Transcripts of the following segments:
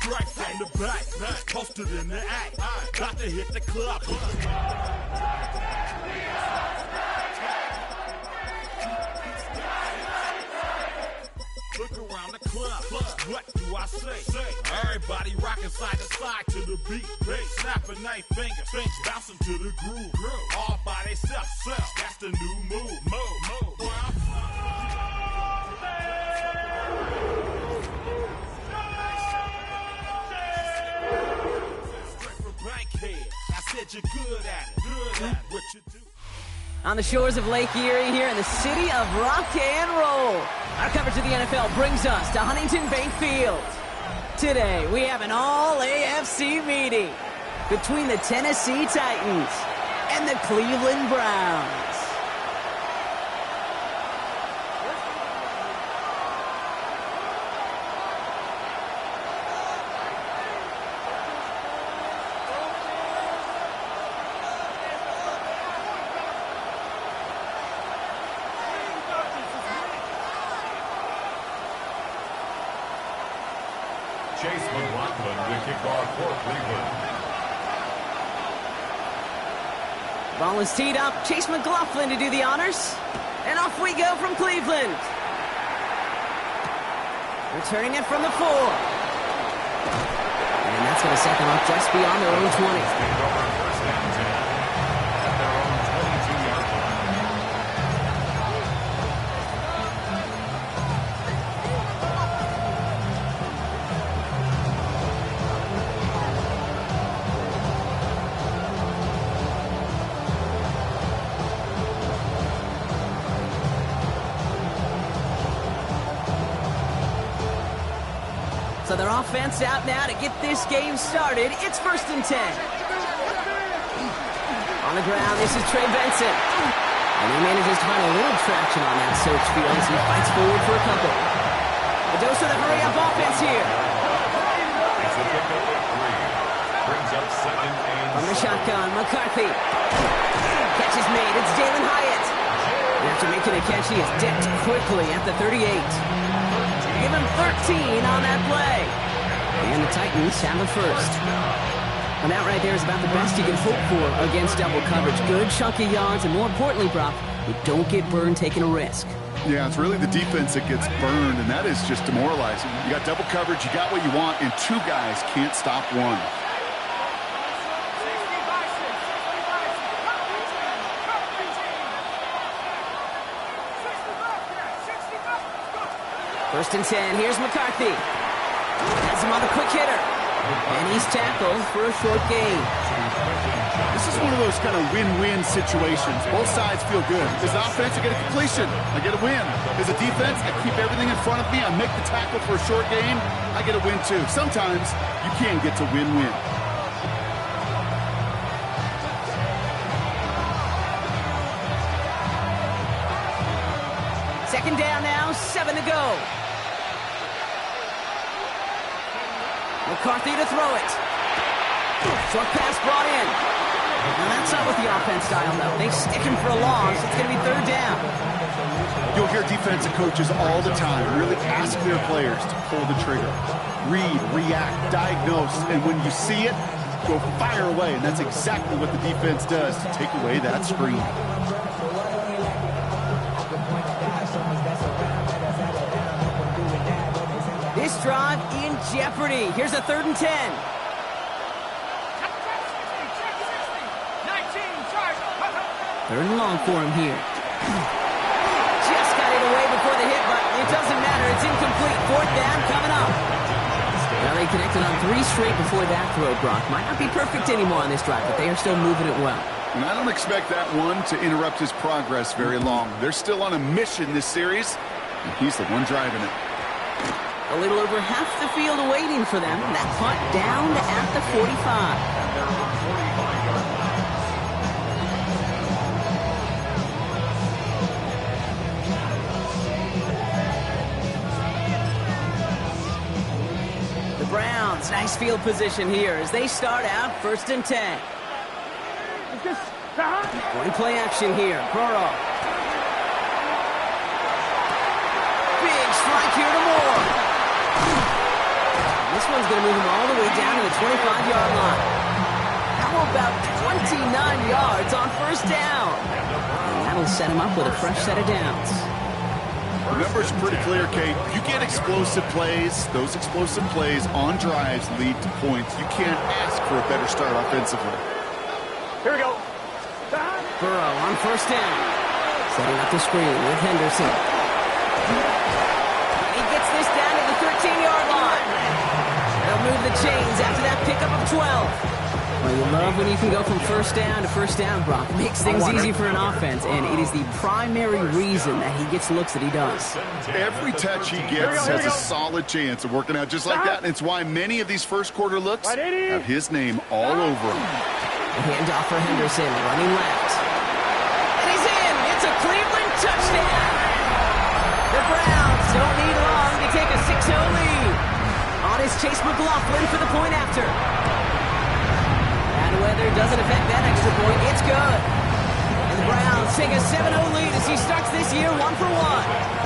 strike from the back, posted in the act, got to hit the club. Look around the club, what do I say? Everybody rocking side to side to the beat. Snapping their fingers, bouncing to the groove. All by themselves, that's the new move. I said you're good at it. What you do. On the shores of Lake Erie here in the city of rock and roll. Our coverage of the NFL brings us to Huntington Bank Field. Today, we have an all-AFC meeting between the Tennessee Titans and the Cleveland Browns. Chase McLaughlin to kick off for Cleveland. Ball is teed up. Chase McLaughlin to do the honors. And off we go from Cleveland. Returning it from the 4. And that's going to set them up just beyond their own 20. So their offense out now to get this game started. It's 1st and 10. On the ground, this is Trey Benson. And he manages to find a little traction on that search field as he fights forward for a couple. A dose of the hurry-up offense here. Brings up 2nd and From the shotgun, McCarthy. Catch is made. It's Jalen Hyatt. And after making a catch, he is decked quickly at the 38. Give him 13 on that play. And the Titans have the first. And that right there is about the best you can hope for against double coverage. Good chunky yards, and more importantly, Brock, you don't get burned taking a risk. Yeah, it's really the defense that gets burned, and that is just demoralizing. You got double coverage, you got what you want, and 2 guys can't stop one. First and 10, here's McCarthy. Has him on the quick hitter. And he's tackled for a short gain. This is one of those kind of win-win situations. Both sides feel good. As an offense, I get a completion. I get a win. As a defense, I keep everything in front of me. I make the tackle for a short gain. I get a win, too. Sometimes you can get to win-win. Second down now, 7 to go. McCarthy to throw it. Short pass brought in. Now that's not what the offense style, though. They stick him for a loss. It's going to be 3rd down. You'll hear defensive coaches all the time really ask their players to pull the trigger. Read, react, diagnose, and when you see it, go fire away. And that's exactly what the defense does to take away that screen. This drive in jeopardy. Here's a 3rd and 10. Third and long for him here. Just got it away before the hit, but it doesn't matter. It's incomplete. 4th down coming up. Well, they connected on 3 straight before that throw, Brock. Might not be perfect anymore on this drive, but they are still moving it well. And I don't expect that one to interrupt his progress very long. They're still on a mission this series, and he's the one driving it. A little over half the field waiting for them. That punt down to at the 45. The Browns, nice field position here as they start out 1st and 10. Going play action here. Burrow. Big strike here to Moore. This one's going to move him all the way down to the 25-yard line. How about 29 yards on first down? And that'll set him up with a fresh set of downs. The numbers are pretty clear, Kate. You get explosive plays. Those explosive plays on drives lead to points. You can't ask for a better start offensively. Here we go. Burrow on first down. Setting up the screen with Henderson. He gets this down to the 13-yard line. They'll move the chains after that pickup of 12. Well, you love when you can go from first down, Brock. Makes things easy for an offense, and it is the primary reason that he gets looks that he does. Every touch he gets has a solid chance of working out just like that, and it's why many of these first-quarter looks have his name all over them. Handoff for Henderson, running left. And he's in! It's a Cleveland touchdown! The Browns don't need long to take a 6-0 lead. On is Chase McLaughlin for the point after. Bad weather doesn't affect that extra point. It's good. And the Browns take a 7-0 lead as he starts this year 1-for-1.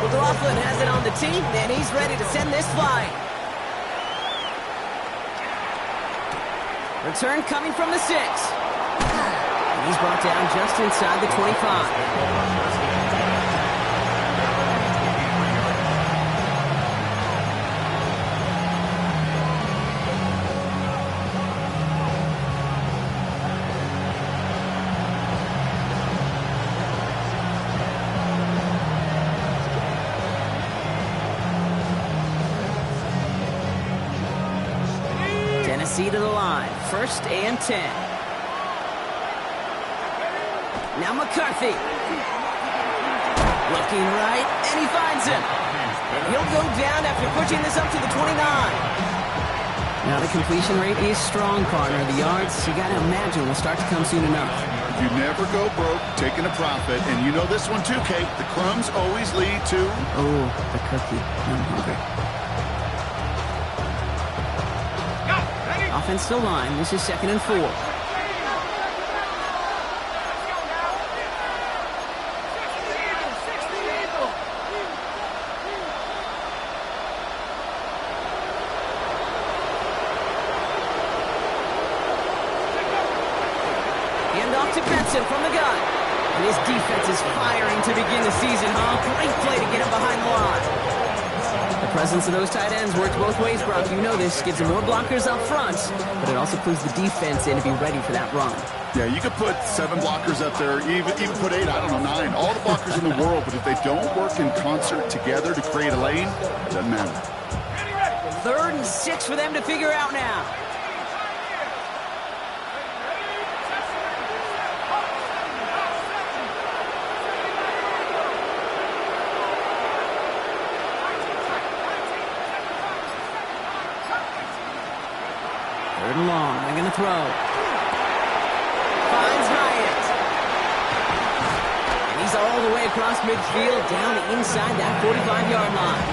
McLaughlin has it on the team, and he's ready to send this flying. Return coming from the 6. And he's brought down just inside the 25. Tennessee to the line. 1st and 10. Now McCarthy. Looking right, and he finds him. And he'll go down after pushing this up to the 29. Now the completion rate is strong, partner. The yards, you got to imagine, will start to come soon enough. You never go broke taking a profit, and you know this one too, Kate. The crumbs always lead to... Oh, the cookie. I'm hungry. Offense still line. This is 2nd and 4. Hand off to Benson from the gun. And his defense is firing to begin the season, huh? Great play to get him behind the line. The presence of those tight ends works both ways, Brock. You know this. Gives them more blockers up front, but it also clues the defense in to be ready for that run. Yeah, you could put 7 blockers up there, even put 8, I don't know, 9. All the blockers in the world, but if they don't work in concert together to create a lane, it doesn't matter. 3rd and 6 for them to figure out now. Long. They're going to throw. Finds Hyatt. And he's all the way across midfield, down inside that 45-yard line.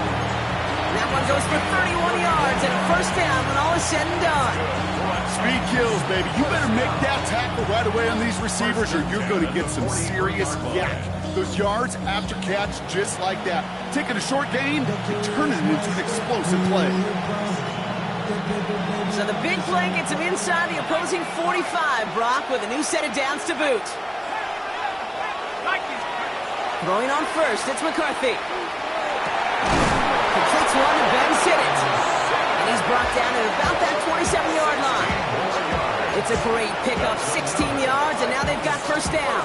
And that one goes for 31 yards and a 1st down when all is said and done. Speed kills, baby. You better make that tackle right away on these receivers or you're going to get some serious yak. Those yards after catch just like that. Taking a short gain and turning it into an explosive play. So the big play gets him inside the opposing 45, Brock, with a new set of downs to boot. Throwing on first, it's McCarthy. Completes one and Ben's hit it. And he's brought down at about that 27-yard line. It's a great pickup, 16 yards, and now they've got 1st down.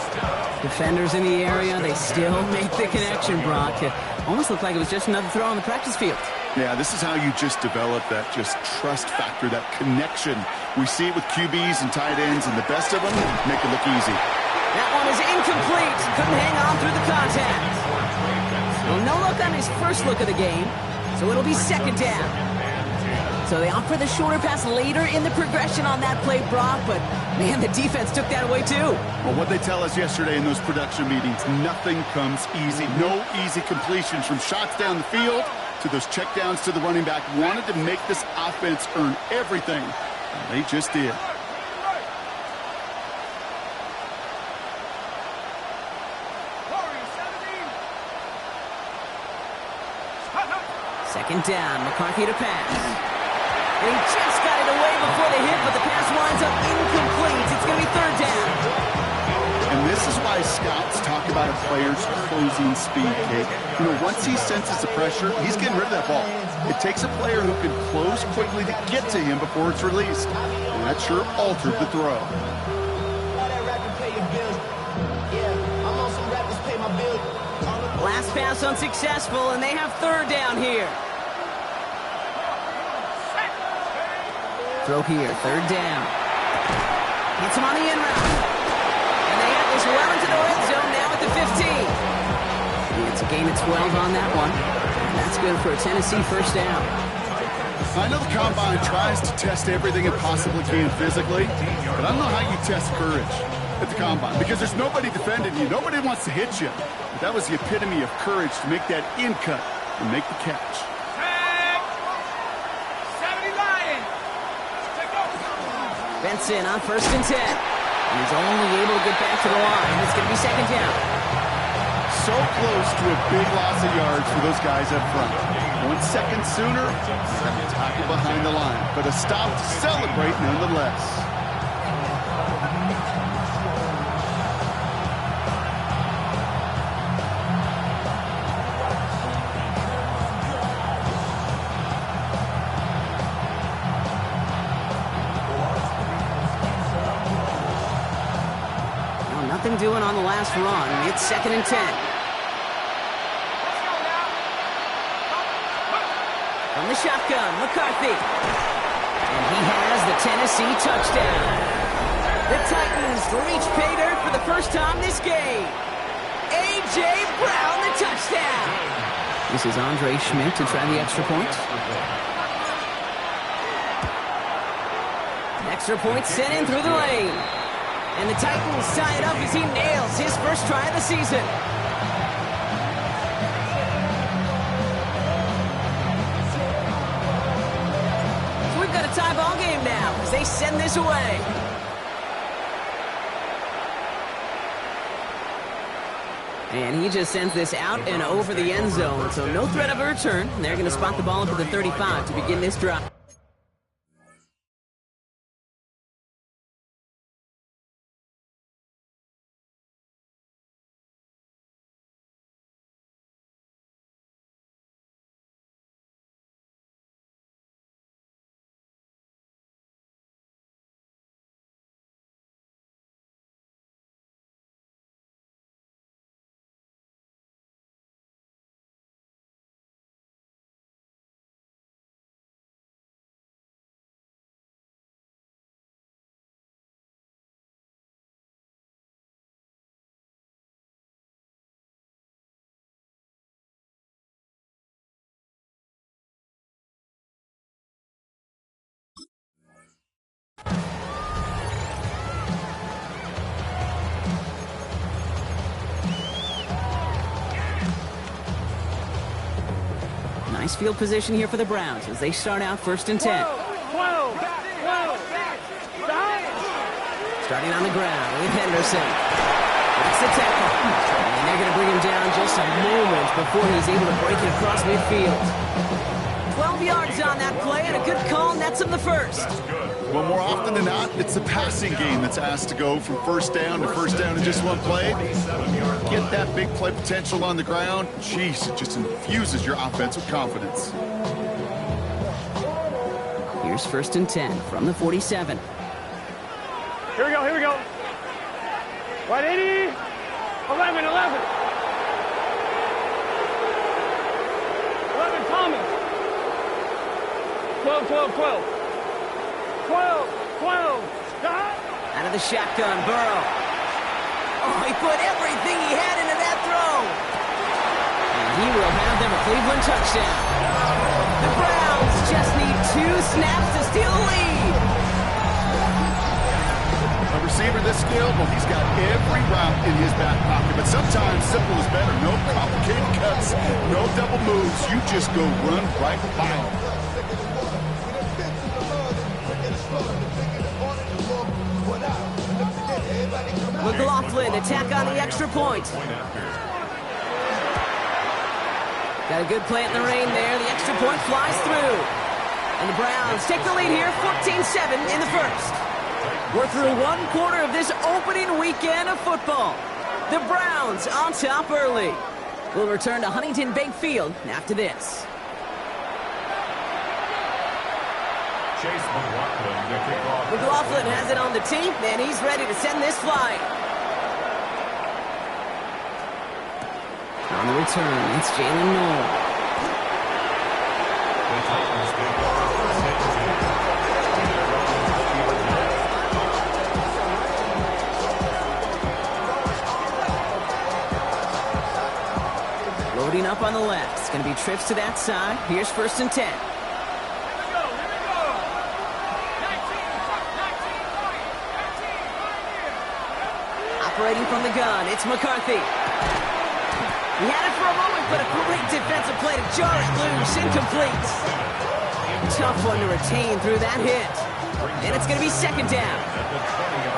Defenders in the area, they still make the connection, Brock. It almost looked like it was just another throw on the practice field. Yeah, this is how you just develop that just trust factor, that connection. We see it with QBs and tight ends, and the best of them make it look easy. That one is incomplete. Couldn't hang on through the contact. Well, no look on his first look of the game, so it'll be 2nd down. So they opt for the shorter pass later in the progression on that play, Brock, but, man, the defense took that away, too. Well, what they tell us yesterday in those production meetings, nothing comes easy. No easy completions from shots down the field to those checkdowns to the running back. Wanted to make this offense earn everything, and they just did. Second down, McCarthy to pass. And he just got it away before the hit, but the pass winds up incomplete. It's going to be third down. And this is why scouts talk about a player's closing speed, Kate. You know, once he senses the pressure, he's getting rid of that ball. It takes a player who can close quickly to get to him before it's released. And that sure altered the throw. Last pass unsuccessful, and they have third down here. Throw here, third down. Hits him on the in route. And they have this well into the red zone now at the 15. It's a gain of 12 on that one. And that's good for a Tennessee first down. I know the Combine tries to test everything it possibly can physically, but I don't know how you test courage at the Combine, because there's nobody defending you. Nobody wants to hit you. But that was the epitome of courage to make that in cut and make the catch. Benson on 1st and 10. And he's only able to get back to the line. It's going to be second down. So close to a big loss of yards for those guys up front. 1 second sooner, and a tackle behind the line. But a stop to celebrate nonetheless. Nothing doing on the last run. It's 2nd and 10. From the shotgun, McCarthy. And he has the Tennessee touchdown. The Titans reach pay dirt for the first time this game. A.J. Brown, the touchdown. This is Andre Schmidt to try the extra point. Extra point sent in through the lane. And the Titans tie it up as he nails his first try of the season. So we've got a tie ball game now as they send this away. And he just sends this out and over the end zone. So no threat of a return. They're going to spot the ball up at the 35 to begin this drive. Nice field position here for the Browns as they start out 1st and 10. 12. Starting on the ground with Henderson. That's the tackle. And they're going to bring him down just a moment before he's able to break it across midfield. 12 yards on that play and a good call nets him the first. Well, more often than not, it's the passing game that's asked to go from first down in just one play. Get that big play potential on the ground. Jeez, it just infuses your offense with confidence. Here's 1st and 10 from the 47. Here we go. Right 80, 11, 11. 11, Thomas. 12, 12, 12. 12, 12. Out of the shotgun, Burrow. Oh, he put everything he had into that throw. And he will have them a Cleveland touchdown. The Browns just need 2 snaps to steal the lead. A receiver this skilled, well, he's got every route in his back pocket. But sometimes simple is better. No complicated cuts, no double moves. You just go run right by him. McLaughlin attack on the extra point. Got a good plant in the rain there. The extra point flies through. And the Browns take the lead here, 14-7 in the first. We're through one quarter of this opening weekend of football. The Browns on top early. We'll return to Huntington Bank Field after this. Chase McLaughlin, the kickoff. McLaughlin has it on the tee, and he's ready to send this flying. On the return, it's Jalen Noel. The Titans kick off the 10. Loading up on the left. It's going to be trips to that side. Here's 1st and 10. Operating from the gun, it's McCarthy. He had it for a moment, but a great defensive play to jar it loose. Incomplete. Tough one to retain through that hit. And it's going to be 2nd down.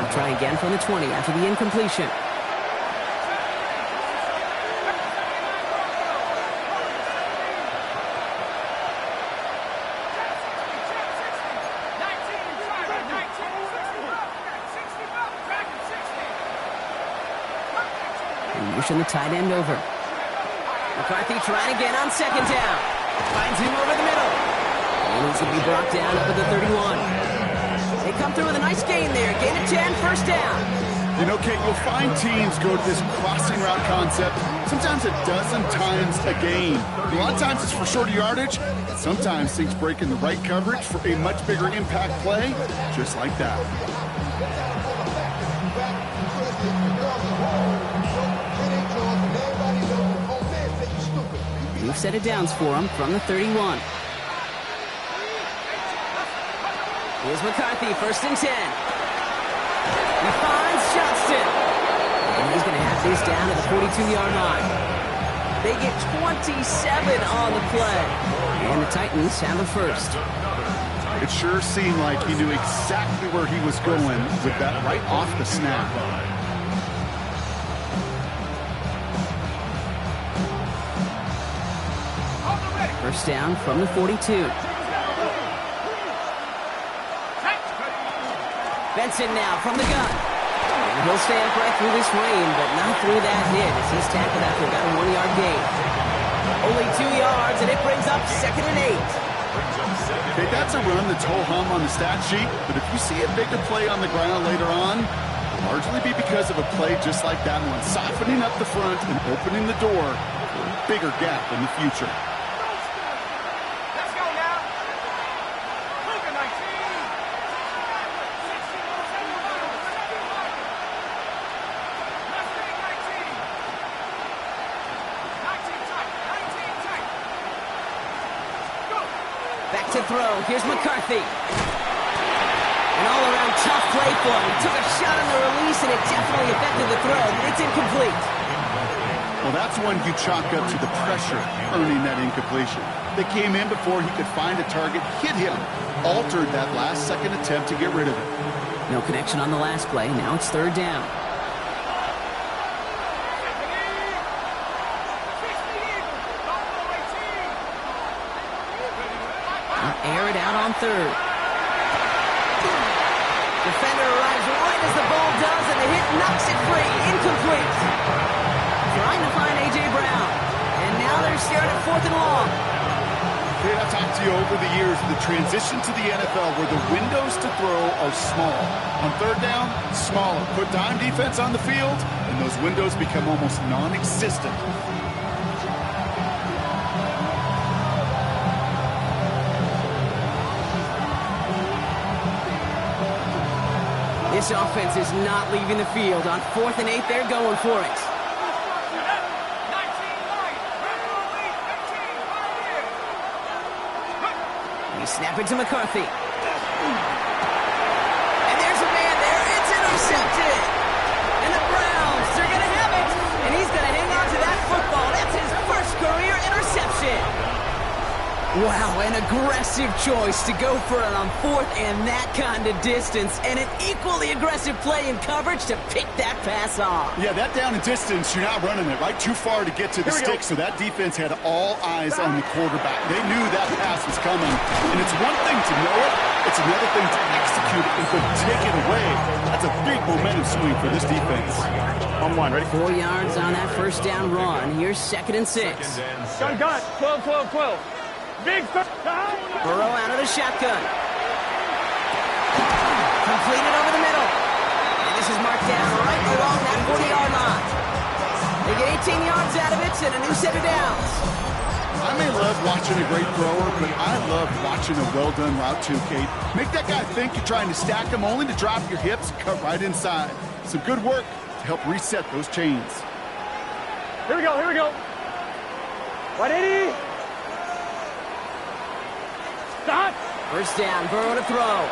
We'll try again from the 20 after the incompletion. Pushing the tight end over. McCarthy trying again on 2nd down. Finds him over the middle. And he's going to be brought down up at the 31. They come through with a nice gain there. Gain of 10, 1st down. You know, Kate, you'll find teams go to this crossing route concept sometimes a dozen times a game. A lot of times it's for shorter yardage. Sometimes things break in the right coverage for a much bigger impact play, just like that. We've set it downs for him from the 31. Here's McCarthy, 1st and 10. He finds Johnston. And he's going to have this down to the 42-yard line. They get 27 on the play. And the Titans have a 1st. It sure seemed like he knew exactly where he was going with that right off the snap. 1st down from the 42. Benson now from the gun. And he'll stay upright through this rain, but not through that hit as he's tackled after about a 1-yard gain. Only 2 yards, and it brings up 2nd and 8. Okay, that's a run that's ho-hum on the stat sheet, but if you see a bigger play on the ground later on, it'll largely be because of a play just like that one, softening up the front and opening the door for a bigger gap in the future. Back to throw. Here's McCarthy. An all-around tough play for him. He took a shot on the release, and it definitely affected the throw, but it's incomplete. Well, that's one you chalk up to the pressure earning that incompletion. They came in before he could find a target, hit him, altered that last-second attempt to get rid of it. No connection on the last play. Now it's 3rd down. Air it out on 3rd. Defender arrives right as the ball does, and the hit knocks it free. Incomplete. Trying to find A.J. Brown. And now they're staring at 4th and long. Okay, I've talked to you over the years, the transition to the NFL where the windows to throw are small. On 3rd down, smaller. Put dime defense on the field, and those windows become almost non-existent. This offense is not leaving the field. On 4th and 8, they're going for it. He snap it to McCarthy. And there's a man there. It's intercepted. And the Browns, they're going to have it. And he's going to hang on to that football. That's his 1st career interception. Wow, an aggressive choice to go for it on fourth and that kind of distance, and an equally aggressive play in coverage to pick that pass off. Yeah, that down and distance, you're not running it, right? Too far to get to the stick, so that defense had all eyes on the quarterback. They knew that pass was coming, and it's one thing to know it, it's another thing to execute it and to take it away. That's a big momentum swing for this defense. On one, ready? 4 yards on that first down run. Here's 2nd and 6. Gun. 12, 12, 12. Big first down. Burrow out of the shotgun. Completed over the middle. And this is marked down right along that 40-yard line. They get 18 yards out of it and a new set of downs. I may love watching a great thrower, but I love watching a well-done route too, Kate. Make that guy think you're trying to stack him only to drop your hips and cut right inside. Some good work to help reset those chains. Here we go. 180. Stop. First down, Burrow to throw.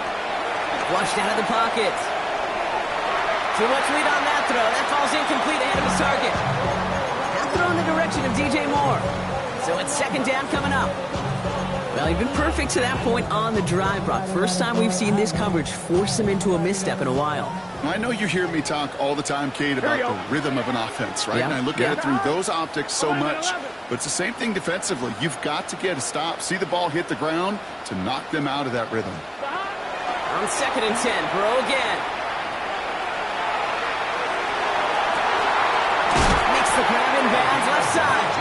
Flushed out of the pocket. Too much lead on that throw. That falls incomplete ahead of his target. Now throw in the direction of DJ Moore. So it's 2nd down coming up. Well, he's been perfect to that point on the drive, Brock. First time we've seen this coverage force him into a misstep in a while. I know you hear me talk all the time, Kate, about the rhythm of an offense, right? Yeah. And I look at it through those optics so much. But it's the same thing defensively. You've got to get a stop, see the ball hit the ground to knock them out of that rhythm. On 2nd and 10, Burrow again. Makes the grab in bounds left side.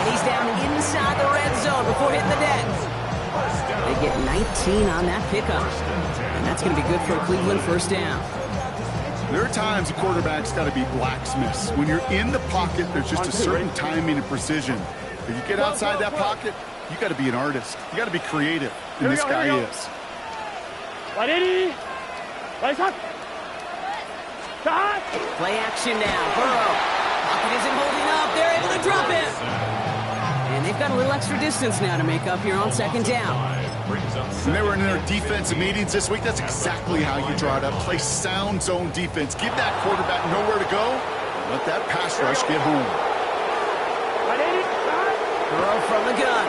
And he's down inside the red zone before hitting the deck. They get 19 on that pickup. And that's going to be good for a Cleveland first down. There are times a quarterback's got to be blacksmiths. When you're in the pocket, there's just a certain timing and precision. If you get outside that pocket, you got to be an artist. You got to be creative. And this guy is. 180. Stop. Play action now. Burrow. Pocket isn't holding up. They're able to drop it. And they've got a little extra distance now to make up here on 2nd down. When they were in their defensive meetings this week, that's exactly how you draw it up. Play sound zone defense. Give that quarterback nowhere to go. Let that pass rush get home. 180. Burrow from the gun.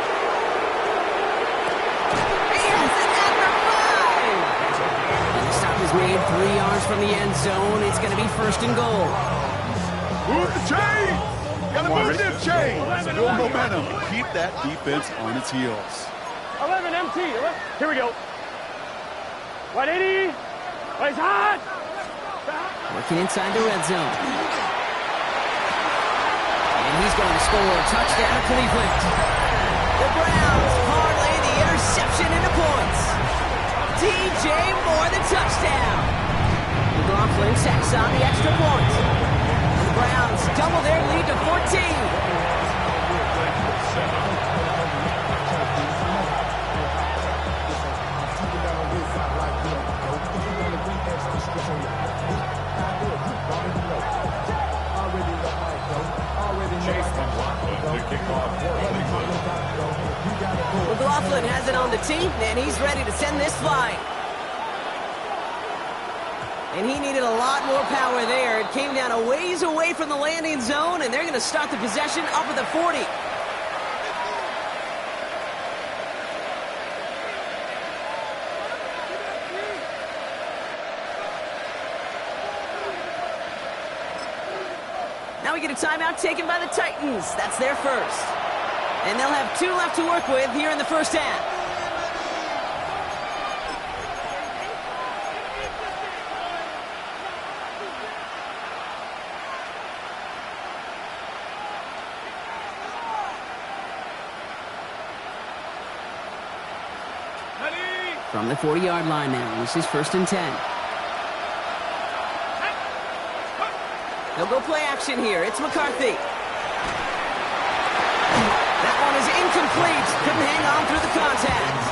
Yes, and after 5. And the stop is made 3 yards from the end zone. It's going to be 1st and goal. Move the chain! Gotta move them chains! Build momentum. Keep that defense on its heels. 11 MT. Here we go. 180. Place hot. Working inside the red zone. And he's going to score a touchdown, Cleveland. The Browns parlay the interception into points. DJ Moore, the touchdown. McLaughlin sacks on the extra point. The Browns double their lead to 14. McLaughlin has it on the tee, and he's ready to send this flying. And he needed a lot more power there. It came down a ways away from the landing zone, and they're going to start the possession up at the 40. Now we get a timeout taken by the Titans. That's their first. And they'll have 2 left to work with here in the first half. From the 40-yard line now, this is 1st and 10. They'll go play action here. It's McCarthy. That one is incomplete. Couldn't hang on through the contact.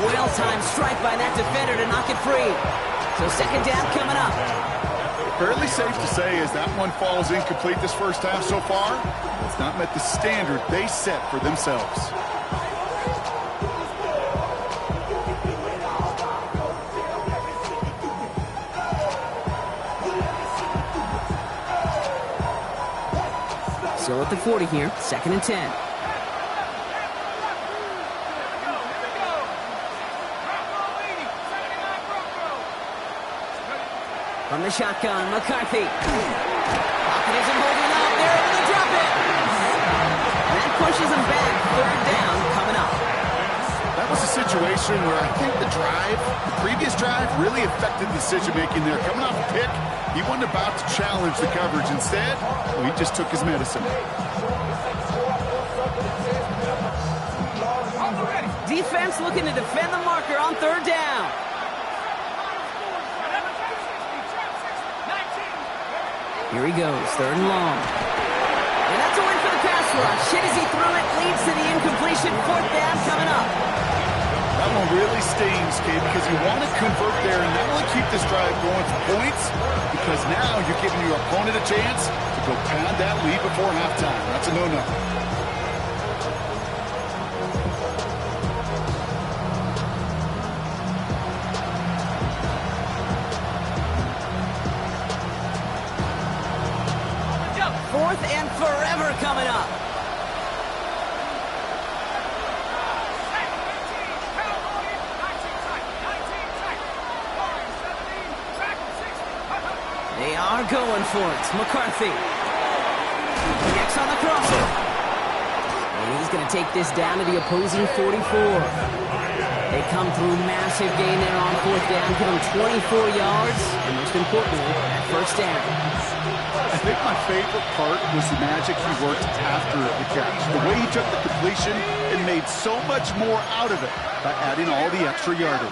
Well-timed strike by that defender to knock it free. So 2nd down coming up. Fairly safe to say as that one falls incomplete this first half so far, it's not met the standard they set for themselves. Still at the 40 here, 2nd and 10. From the shotgun, McCarthy. Pocket isn't holding up. They're able to drop it. And that pushes them back. Third down coming up. That was a situation where I think the previous drive, really affected the decision-making there. Coming off a pick, he wasn't about to challenge the coverage. Instead, he just took his medicine. Defense looking to defend the marker on third down. Here he goes, third and long. And that's a win for the pass rush. Hit as he threw it, leads to the incompletion. Fourth down coming up. That one really stings, Kate, because you want to convert there and not only keep this drive going for points, because now you're giving your opponent a chance to go pad that lead before halftime. That's a no-no. Fourth and forever coming up. They are going for it. McCarthy. Next on the crosser. And he's going to take this down to the opposing 44. They come through massive gain there on fourth down. Give them 24 yards. And most importantly, first down. I think my favorite part was the magic he worked after the catch. The way he took the completion and made so much more out of it by adding all the extra yardage.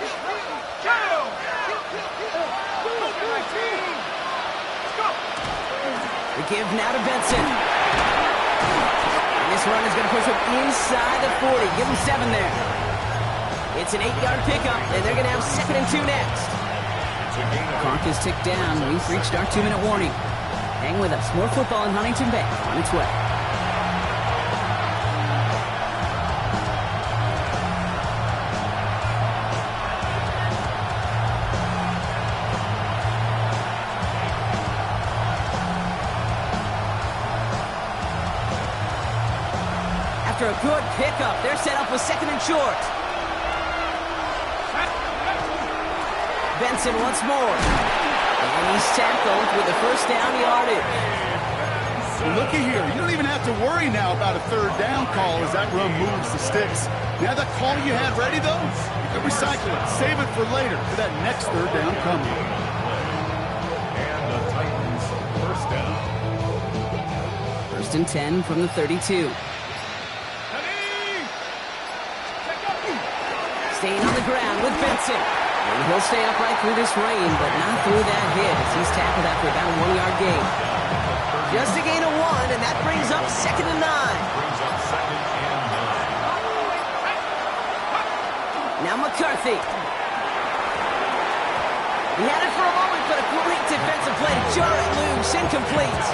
The give now to Benson. And this run is going to push him inside the 40. Give him 7 there. It's an 8-yard pickup, and they're going to have 2nd and 2 next. Clock is ticked down. We've reached our 2-minute warning. Hang with us. More football in Huntington Bay on its way. After a good pickup, they're set up with 2nd and short. Benson once more. And he's tackled with the first down yardage. Looky here. You don't even have to worry now about a third down call as that run moves the sticks. Now that call you had ready, though, you can recycle it. Save it for later for that next third down coming. And the Titans first down. 1st and 10 from the 32. Staying on the ground with Benson. And he'll stay upright through this rain, but not through that hit as he's tackled after about a 1-yard gain. Just a gain of 1, and that brings up 2nd and 9. Now McCarthy. He had it for a moment, but a great defensive play to jar it loose, incomplete.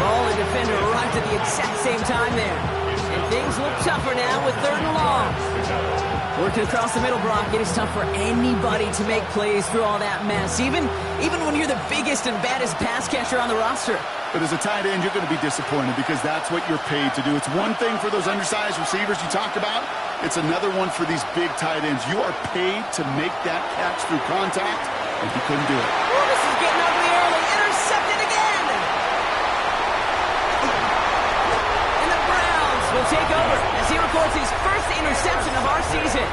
Ball and defender arrived at the exact same time there. And things look tougher now with 3rd and long. Working across the middle, Brock, it is tough for anybody to make plays through all that mess, even when you're the biggest and baddest pass catcher on the roster. But as a tight end, you're going to be disappointed because that's what you're paid to do. It's one thing for those undersized receivers you talk about. It's another one for these big tight ends. You are paid to make that catch through contact, and he couldn't do it. Oh, this is getting ugly early. Intercepted again. And the Browns will take over as he records his first interception of our season.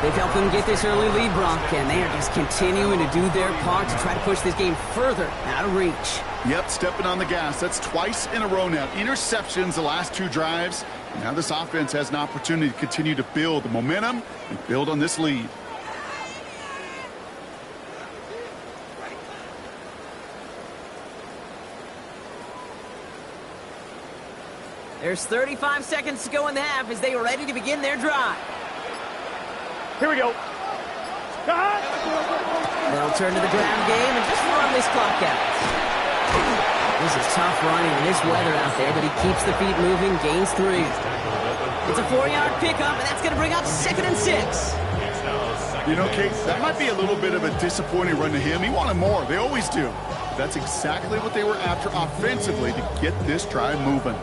They've helped them get this early lead, Brock, and they are just continuing to do their part to try to push this game further out of reach. Yep, stepping on the gas. That's twice in a row now. Interceptions the last 2 drives. Now this offense has an opportunity to continue to build the momentum and build on this lead. There's 35 seconds to go in the half as they are ready to begin their drive. Here we go. They'll turn to the ground game and just run this clock out. This is tough running in this weather out there, but he keeps the feet moving, gains 3. It's a 4-yard pickup, and that's going to bring up 2nd and 6. You know, Kate, that might be a little bit of a disappointing run to him. He wanted more. They always do. But that's exactly what they were after offensively to get this drive moving.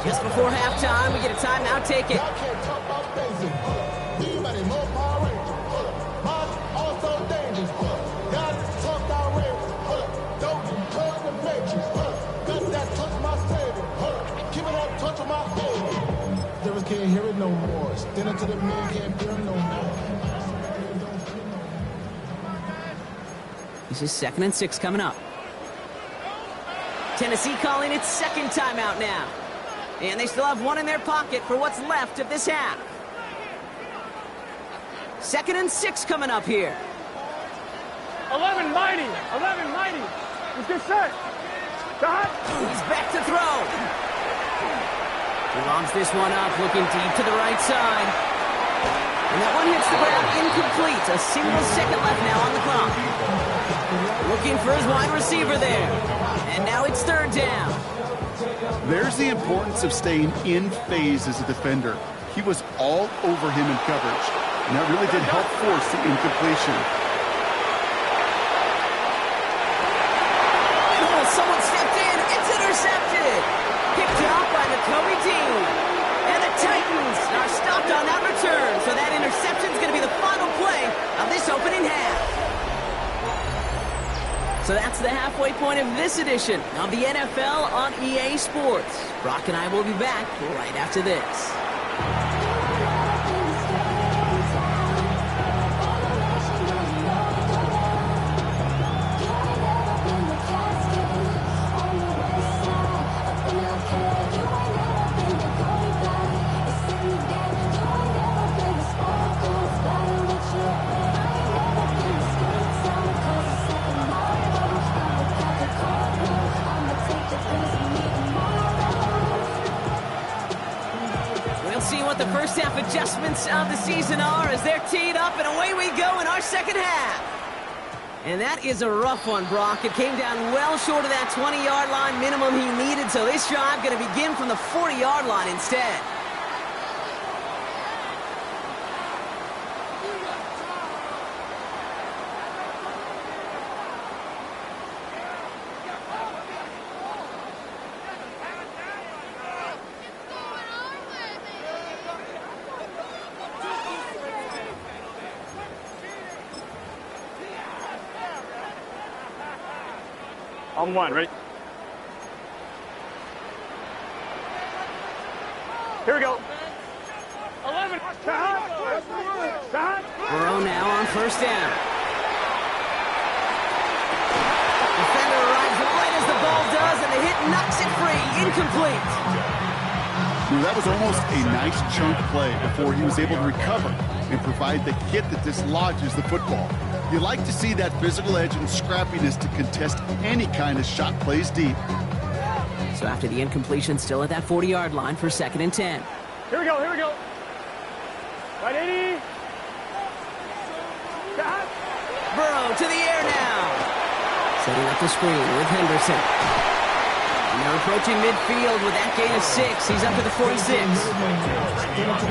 Just before halftime, we get a timeout. Take it. basic. Anybody more Power Rangers. Mine also dangerous. Got talked already. Don't you cut the matrix. Got that touch my savior. Keep it up, touch my baby. Devils can't hear it no more. Stand up to the men, can't hear him no more. This is 2nd and 6 coming up. Tennessee calling its second timeout now. And they still have one in their pocket for what's left of this half. 2nd and 6 coming up here. 11 mighty. 11 mighty. Let's get set. Shot. He's back to throw. He lobs this one up, looking deep to the right side. And that one hits the ground incomplete. A single second left now on the clock. Looking for his wide receiver there. And now it's 3rd down. There's the importance of staying in phase as a defender. He was all over him in coverage, and that really did help force the incompletion. Oh, someone stepped in. It's intercepted. Picked off by Nakobe Dean. And the Titans are stopped on that return. So that interception is going to be the final play of this opening half. So that's the halfway point of this edition of the NFL on EA Sports. Brock and I will be back right after this. The first half adjustments of the season are as they're teed up, and away we go in our second half. And that is a rough one, Brock. It came down well short of that 20-yard line minimum he needed, so this drive going to begin from the 40-yard line instead. On one, right? Here we go. 11. Burrow now on 1st down. Defender arrives right as the ball does, and the hit knocks it free. Incomplete. That was almost a nice chunk play before he was able to recover and provide the hit that dislodges the football. You like to see that physical edge and scrappiness to contest any kind of shot plays deep. So after the incompletion, still at that 40-yard line for 2nd and 10. Here we go, here we go. Right 80. Shot. Burrow to the air now. Setting up the screen with Henderson. And they're approaching midfield with that gain of 6. He's up to the 46.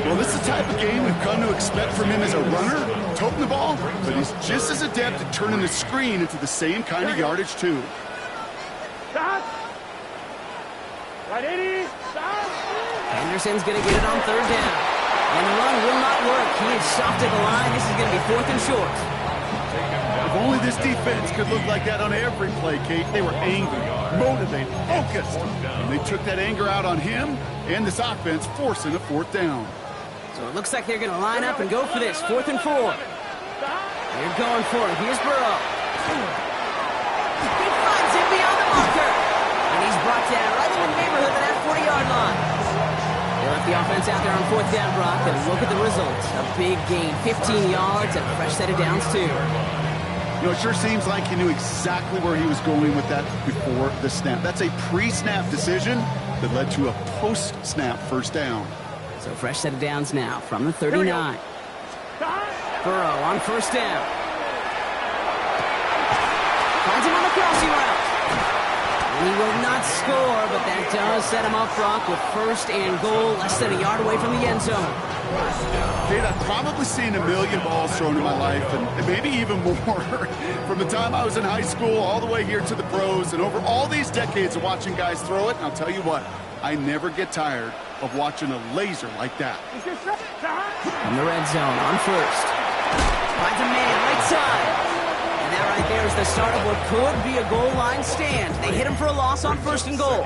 Well, this is the type of game we've come to expect from him as a runner, toting the ball, but he's just as adept at turning the screen into the same kind of yardage, too. Shot. Right 80. Shot. Henderson's going to get it on 3rd down. And the run will not work. He is soft at the line. This is going to be 4th and short. If only this defense could look like that on every play, Kate. They were angry, motivated, focused. And they took that anger out on him and this offense, forcing a 4th down. So it looks like they're going to line up and go for this. 4th and 4. They're going for it. Here's Burrow. He finds him beyond the marker. And he's brought down right in the neighborhood of that 40-yard line. They left the offense out there on 4th down, Brock, and look at the results. A big gain, 15 yards, and a fresh set of downs, too. You know, it sure seems like he knew exactly where he was going with that before the snap. That's a pre-snap decision that led to a post-snap 1st down. So fresh set of downs now from the 39. Burrow on 1st down. Finds him on the crossing route. And he will not score, but that does set him up, Brock, with 1st and goal, less than a yard away from the end zone. Kate, I've probably seen a million balls thrown in my life, and maybe even more. From the time I was in high school all the way here to the pros, and over all these decades of watching guys throw it, and I'll tell you what, I never get tired of watching a laser like that. In the red zone on first. Finds a man right side. And that right there is the start of what could be a goal line stand. They hit him for a loss on first and goal.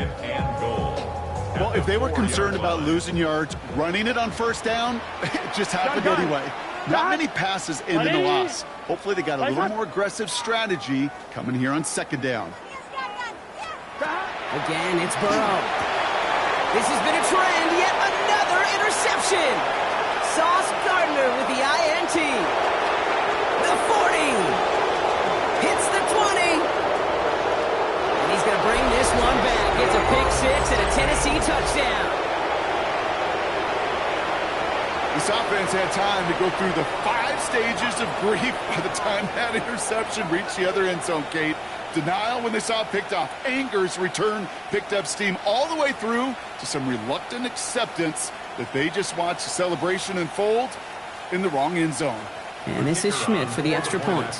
Well, if they were concerned about losing yards, running it on first down, it just happened anyway. Not many passes end in a loss. Hopefully they got a little more aggressive strategy coming here on second down. Again, it's Burrow. This has been a trend. Yet another interception. Sauce Gardner with the INT. The 40. Hits the 20. And he's going to bring this one back. Gets a pick six and a Tennessee touchdown. This offense had time to go through the 5 stages of grief by the time that interception reached the other end zone, Kate. Denial when they saw it picked off. Anger's return picked up steam all the way through to some reluctant acceptance that they just watched the celebration unfold in the wrong end zone. And this is Schmidt for the extra point.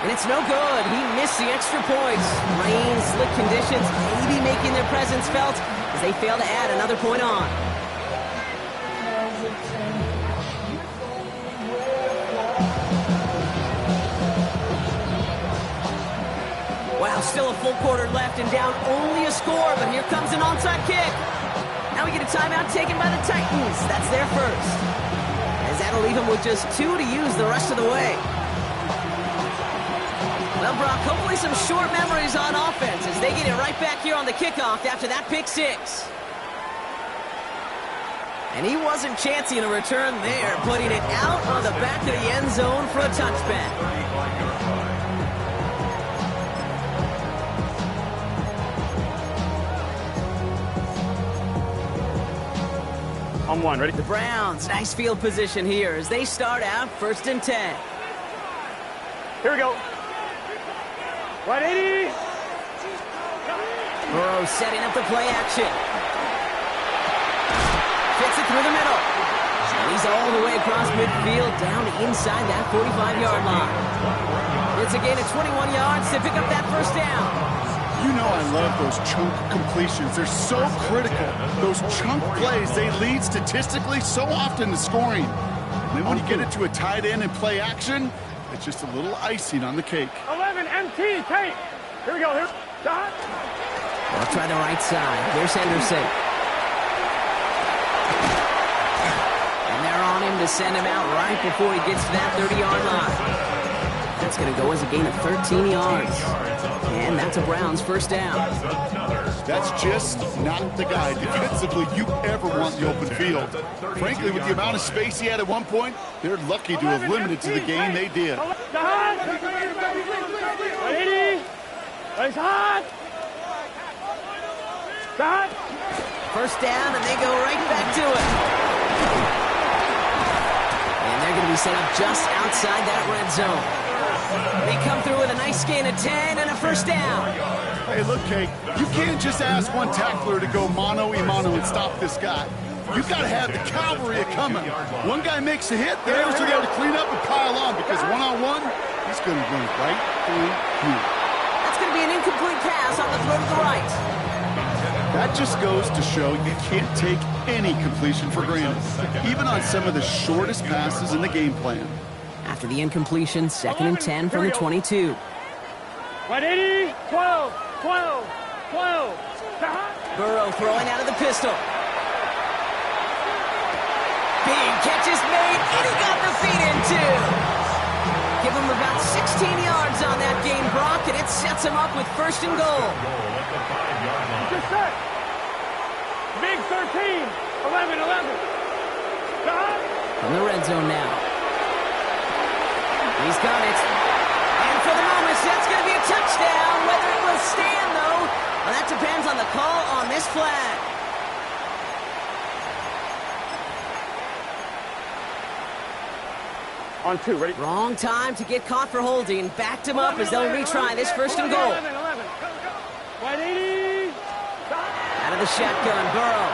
And it's no good. He missed the extra points. Rain, slick conditions, maybe making their presence felt as they fail to add another point on. Wow, still a full quarter left and down only a score, but here comes an onside kick. Now we get a timeout taken by the Titans. That's their first. As that'll leave them with just 2 to use the rest of the way. Well, Brock, hopefully some short memories on offense as they get it right back here on the kickoff after that pick six. And he wasn't chancing a return there, putting it out on the back of the end zone for a touchback. On one, ready? The Browns, nice field position here as they start out 1st and 10. Here we go. 180. Burrow setting up the play action. Fits it through the middle. And he's all the way across midfield down inside that 45-yard line. It's a gain of 21 yards to pick up that first down. You know I love those chunk completions. They're so critical. Those chunk plays, they lead statistically so often to scoring. And then when you get it to a tight end and play action, it's just a little icing on the cake. 11 MT tape. Here we go. Here. Stop. They'll try the right side. Here's Henderson. And they're on him to send him out right before he gets to that 30-yard line. That's going to go as a gain of 13 yards. And that's a Browns first down. That's just not the guy defensively you ever want in the open field. Frankly, with the amount of space he had at one point, they're lucky to have limited to the game they did. 180. Nice hot. Stop. First down, and they go right back to it. And they're going to be set up just outside that red zone. They come through with a nice gain of 10 and a first down. Hey, look, Kate, you can't just ask one tackler to go mano-a-mano and stop this guy. You've got to have the cavalry coming. One guy makes a hit, the others are there to clean up and pile on because one-on-one, he's going to run right through you. That's going to be an incomplete pass on the throw to the right. That just goes to show you can't take any completion for granted, even on some of the shortest passes in the game plan. After the incompletion, 2nd and 10 from the 22. 180. 12. 12. 12. Stop. Burrow throwing out of the pistol. Big catch is made, and he got the feet in too. Give him about 16 yards on that game, Brock, and it sets him up with first and goal. Just set. Big 13. 11. 11. Stop. From the red zone now. He's got it. And for the moment, that's going to be a touchdown. Whether it will stand, though, well, that depends on the call on this flag. On 2, ready? Wrong time to get caught for holding. Backed him up as they'll retry this first and goal. 11. 180. Out of the shotgun, Burrow.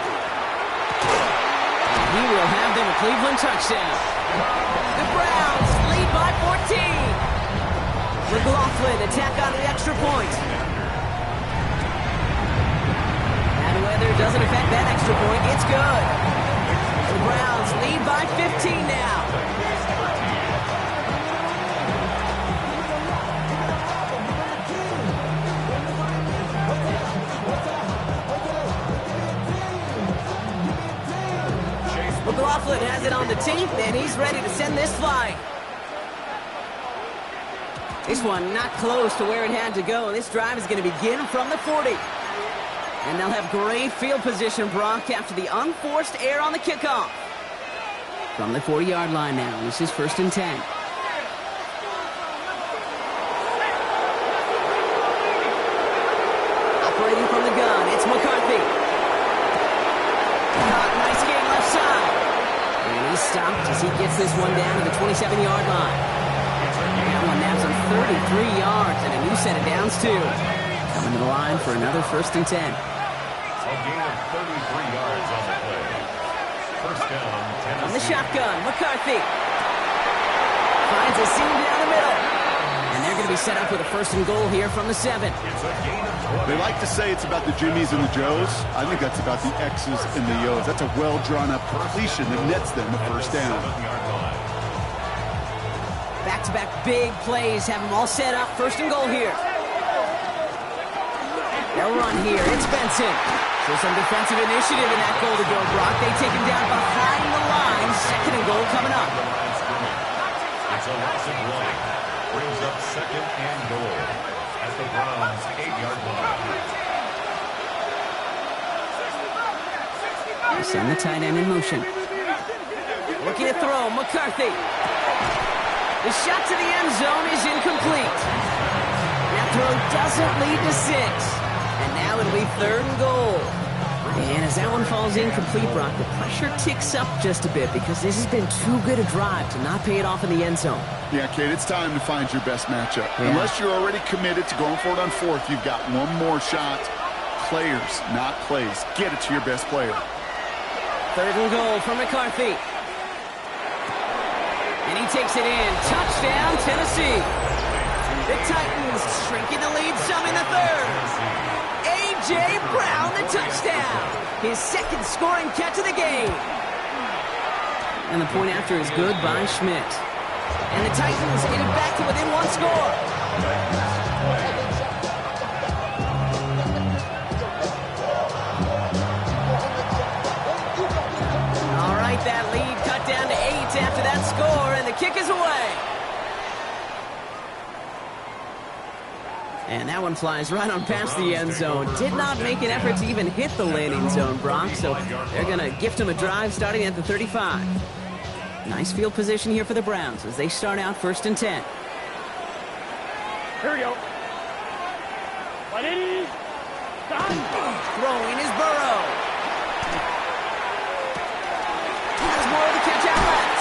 And he will have them a Cleveland touchdown. The by 14. McLaughlin attack on the extra point. Bad weather doesn't affect that extra point. It's good. The Browns lead by 15 now. McLaughlin has it on the tape, and he's ready to send this flying. This one not close to where it had to go. This drive is going to begin from the 40. And they'll have great field position, Brock, after the unforced error on the kickoff. From the 40-yard line now, this is 1st and 10. Operating from the gun, it's McCarthy. Nice game left side. And he's stopped as he gets this one down to the 27-yard line. That one naps him 33 yards and a new set of downs, too. Coming to the line for another 1st and 10. A gain of 33 yards on the play. 1st down, Tennessee. On the shotgun, McCarthy. Finds a seam down the middle. And they're going to be set up with a 1st and goal here from the 7. They like to say it's about the Jimmies and the Joes. I think that's about the X's and the O's. That's a well-drawn-up completion that nets them a 1st down. Back-to-back big plays have them all set up. 1st and goal here. They'll run here. It's Benson. So some defensive initiative in that goal to go, Brock. They take him down behind the line. 2nd and goal coming up. It's a loss of 1. Brings up 2nd and goal at the Browns' 8-yard line. They send the tight end in motion. Looking to throw, McCarthy. The shot to the end zone is incomplete. That throw doesn't lead to 6. And now it'll be 3rd and goal. And as that one falls incomplete, Brock, the pressure ticks up just a bit because this has been too good a drive to not pay it off in the end zone. Yeah, Kate, it's time to find your best matchup. Yeah. Unless you're already committed to going for it on 4th, you've got one more shot. Players, not plays. Get it to your best player. 3rd and goal for McCarthy. And he takes it in. Touchdown, Tennessee. The Titans shrinking the lead some in the 3rd. A.J. Brown, the touchdown. His 2nd scoring catch of the game. And the point after is good by Schmidt. And the Titans get it back to within 1 score. All right, that lead cut down to 8 after that score, and the kick is away. And that one flies right on past the end zone. Did not make an effort to even hit the landing zone, Brock, so they're going to gift him a drive starting at the 35. Nice field position here for the Browns as they start out 1st and 10. Here we go. Ready? Throwing is Burrow. There's more of the catch out left.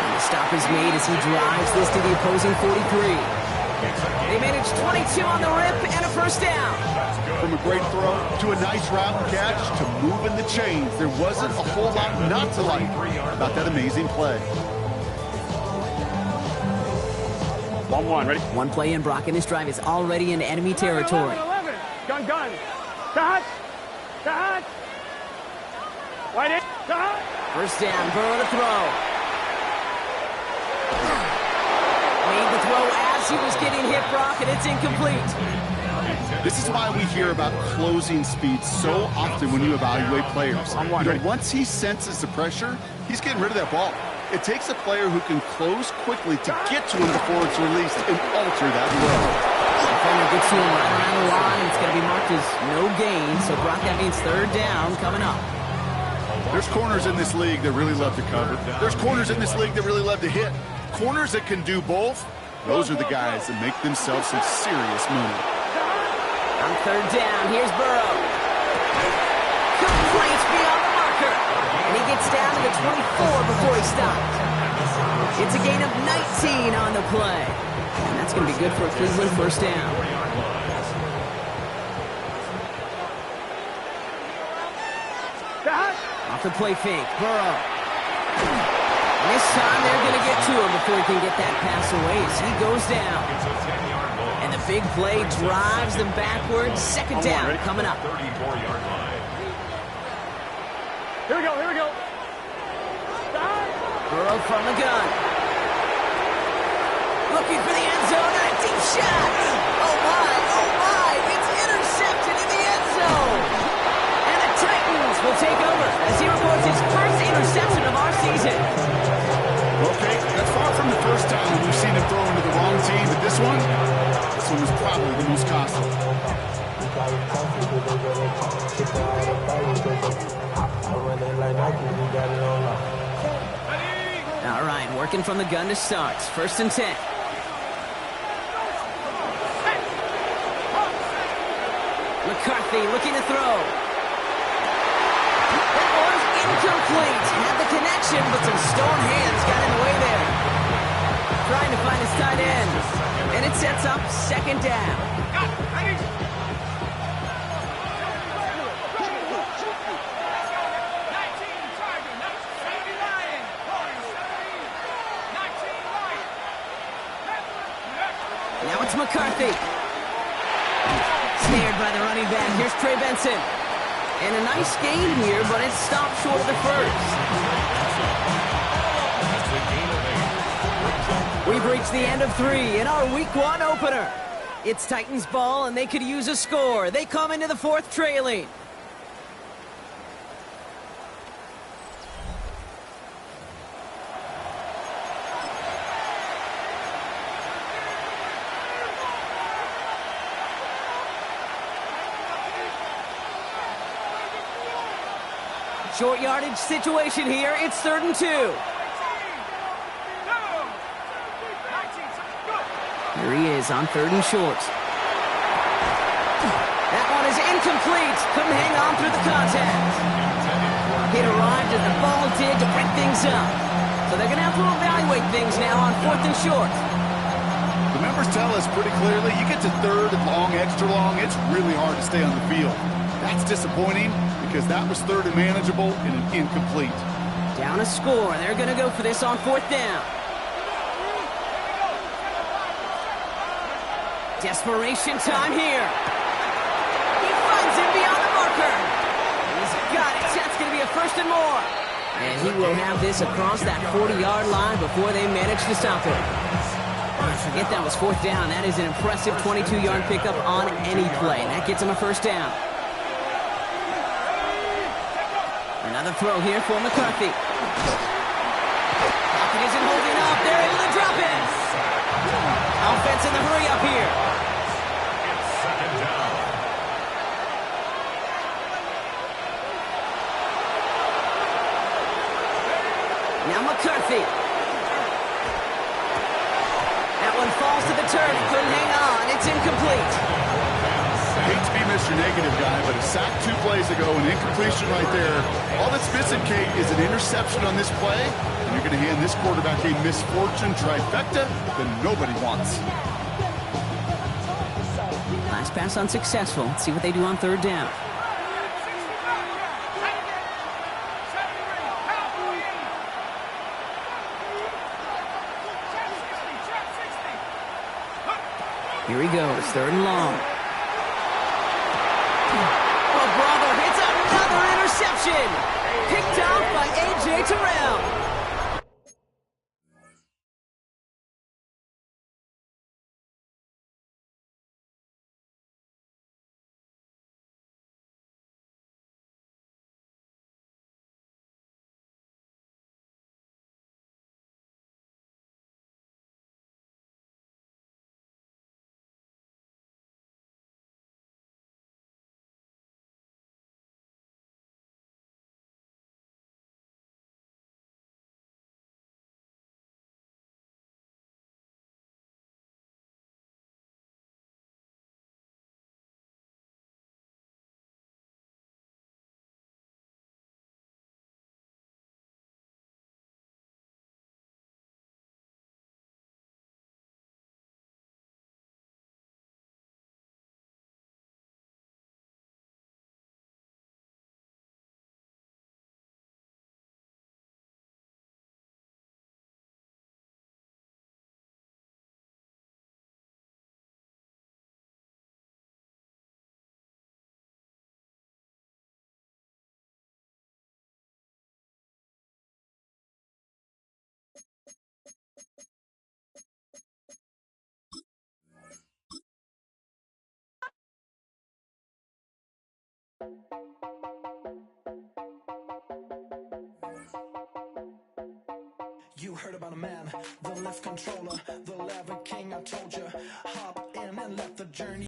And the stop is made as he drives this to the opposing 43. They managed 22 on the rip and a 1st down. From a great throw to a nice route and catch to moving the chains, there wasn't a whole lot not to like about that amazing play. 1-1, ready? One play in, Brock, and this drive is already in enemy territory. 11. Gun. Dot. Right in. Dot. 1st down, Burrow to throw. Made the throw as he was getting hit, Brock, and it's incomplete. This is why we hear about closing speed so often when you evaluate players. Once he senses the pressure, he's getting rid of that ball. It takes a player who can close quickly to get to him before it's released and alter that throw. Defender gets to him right around the line. It's going to be marked as no gain, so Brock, that means 3rd down coming up. There's corners in this league that really love to cover. There's corners in this league that really love to hit. Corners that can do both, those are the guys that make themselves some serious money. On 3rd down, here's Burrow. Complete beyond the marker. And he gets down to the 24 before he stops. It's a gain of 19 on the play. And that's going to be good for a Cleveland 1st down. Off the play fake, Burrow. And this time they're going to get to him before he can get that pass away as he goes down. It's a 10-yard loss. And the big play drives them backwards. Second down coming up. 34-yard line. Here we go, here we go. Burrow from the gun. Looking for the end zone and a deep shot. Oh my, it's intercepted in the end zone. And the Titans will take over as he records his first interception of our season. Okay, that's far from the first time we've seen him throw into the wrong team, but this one was probably the most costly. All right, working from the gun to start. First and 10. McCarthy looking to throw. That one's incomplete. Had the connection, but some stone hands got in the way there. Trying to find his tight end. And it sets up second down. Now it's McCarthy. Snared by the running back. Here's Trey Benson. And a nice gain here, but it stopped short of the first. We've reached the end of 3 in our Week 1 opener. It's Titans ball, and they could use a score. They come into the fourth trailing. Short yardage situation here. It's 3rd and 2. Here he is on 3rd and short. That one is incomplete. Couldn't hang on through the contact. It arrived as the ball did to break things up. So they're going to have to evaluate things now on 4th and short. The members tell us pretty clearly, you get to 3rd and long, extra long, it's really hard to stay on the field. That's disappointing because that was 3rd and manageable and an incomplete. Down a score. They're going to go for this on 4th down. Desperation time here. He finds him beyond the marker. He's got it. That's going to be a 1st and more. And he will have this across that 40-yard line before they manage to stop him. Forget that was 4th down. That is an impressive 22-yard pickup on any play. That gets him a 1st down. Another throw here for McCarthy. Pocket isn't holding up. They're able to drop it. Offense in the hurry up here. It's 2nd down. Now McCarthy. That one falls to the turf. Couldn't hang on. It's incomplete. I hate to be Mr. Negative guy, but a sack 2 plays ago, an incompletion right there. All that's missing, Kate, is an interception on this play, and you're going to hand this quarterback a misfortune trifecta that nobody wants. Last pass unsuccessful. Let's see what they do on 3rd down. Here he goes, 3rd and long. Oh, Bravo hits another interception. Picked off by A.J. Terrell. You heard about a man, the lift controller, the lever king, I told you. Hop in and let the journey